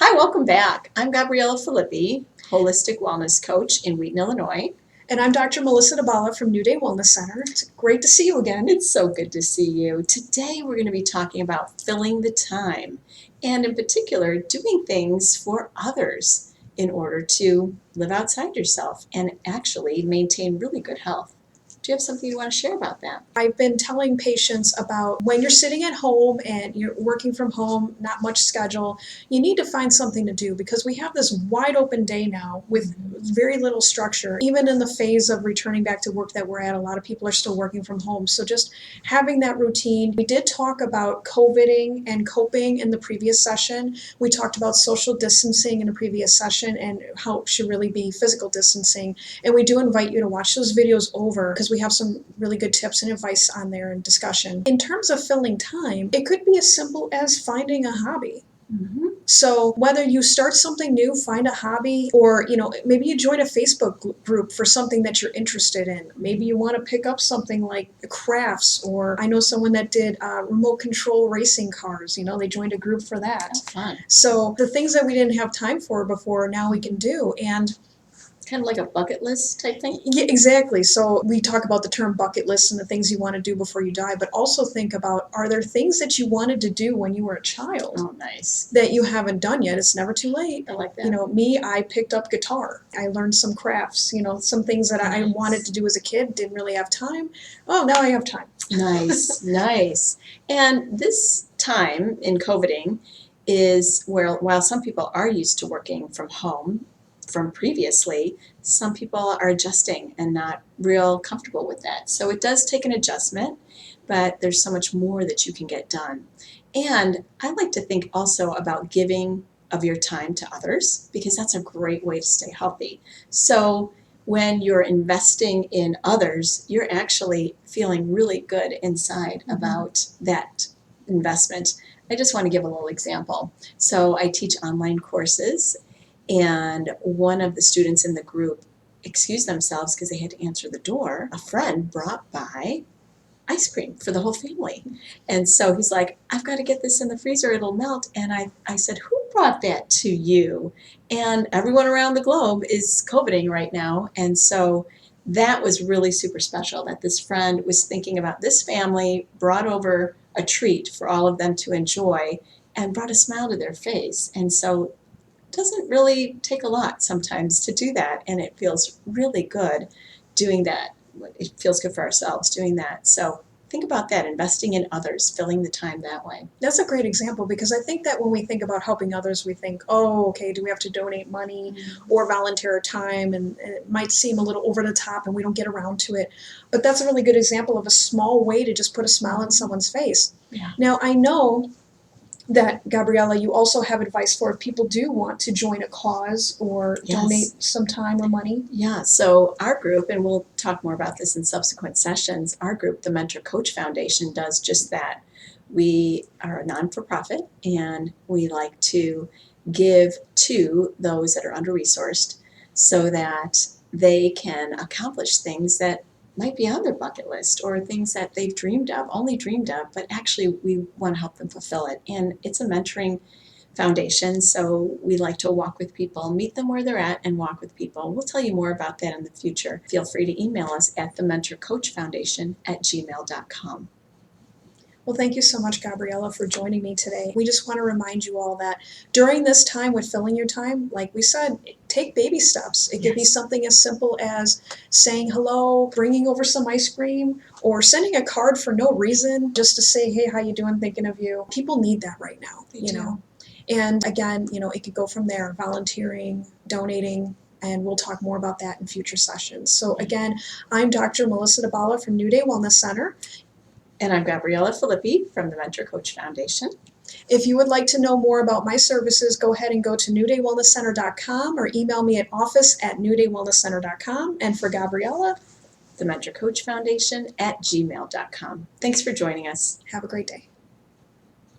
Hi, welcome back. I'm Gabriella Filippi, Holistic Wellness Coach in Wheaton, Illinois. And I'm Dr. Melissa Dybala from New Day Wellness Center. It's great to see you again. It's so good to see you. Today we're going to be talking about filling the time, and in particular, doing things for others in order to live outside yourself and actually maintain really good health. Do you have something you want to share about that? I've been telling patients about when you're sitting at home and you're working from home, not much schedule, you need to find something to do because we have this wide open day now with very little structure. Even in the phase of returning back to work that we're at, a lot of people are still working from home. So just having that routine. We did talk about COVIDing and coping in the previous session. We talked about social distancing in a previous session and how it should really be physical distancing. And we do invite you to watch those videos over because we have some really good tips and advice on there and discussion. In terms of filling time, it could be as simple as finding a hobby. So whether you start something new, find a hobby, or maybe you join a Facebook group for something that you're interested in. Maybe you want to pick up something like crafts, or I know someone that did remote control racing cars. They joined a group for that. That's fun. So the things that we didn't have time for before, now we can do. And kind of like a bucket list type thing? Yeah, exactly. So we talk about the term bucket list and the things you want to do before you die, but also think about, are there things that you wanted to do when you were a child? Oh, nice. That you haven't done yet? It's never too late. I like that. Me, I picked up guitar. I learned some crafts, some things that I wanted to do as a kid, didn't really have time. Oh, now I have time. Nice, nice. And this time in COVIDing is where, while some people are used to working from home from previously, some people are adjusting and not real comfortable with that. So it does take an adjustment, but there's so much more that you can get done. And I like to think also about giving of your time to others, because that's a great way to stay healthy. So when you're investing in others, you're actually feeling really good inside about that investment. I just want to give a little example. So I teach online courses, and one of the students in the group excused themselves because they had to answer the door. A friend brought by ice cream for the whole family. And so he's like, I've got to get this in the freezer, it'll melt. And I said, who brought that to you? And everyone around the globe is COVIDing right now. And so that was really super special that this friend was thinking about this family, brought over a treat for all of them to enjoy, and brought a smile to their face. And so it doesn't really take a lot sometimes to do that. And it feels really good doing that. It feels good for ourselves doing that. So think about that, investing in others, filling the time that way. That's a great example, because I think that when we think about helping others, we think, oh, okay, do we have to donate money or volunteer our time? And it might seem a little over the top and we don't get around to it. But that's a really good example of a small way to just put a smile on someone's face. Yeah. Now, I know that, Gabriella, you also have advice for if people do want to join a cause or donate some time or money. Yeah, so our group, and we'll talk more about this in subsequent sessions, our group, the Mentor Coach Foundation, does just that. We are a non-for-profit, and we like to give to those that are under-resourced so that they can accomplish things that might be on their bucket list, or things that they've only dreamed of, but actually we want to help them fulfill it. And it's a mentoring foundation, so we like to walk with people, meet them where they're at and walk with people. We'll tell you more about that in the future. Feel free to email us at thementorcoachfoundation@gmail.com. Well, thank you so much, Gabriella, for joining me today. We just want to remind you all that during this time with filling your time, like we said, take baby steps. It could be something as simple as saying hello, bringing over some ice cream, or sending a card for no reason, just to say, hey, how you doing, thinking of you. People need that right now, you know. And again, it could go from there, volunteering, donating, and we'll talk more about that in future sessions. So again, I'm Dr. Melissa Dybala from New Day Wellness Center. And I'm Gabriella Filippi from the Mentor Coach Foundation. If you would like to know more about my services, go ahead and go to newdaywellnesscenter.com or email me at office@newdaywellnesscenter.com. And for Gabriella, the Mentor Coach Foundation @gmail.com. Thanks for joining us. Have a great day.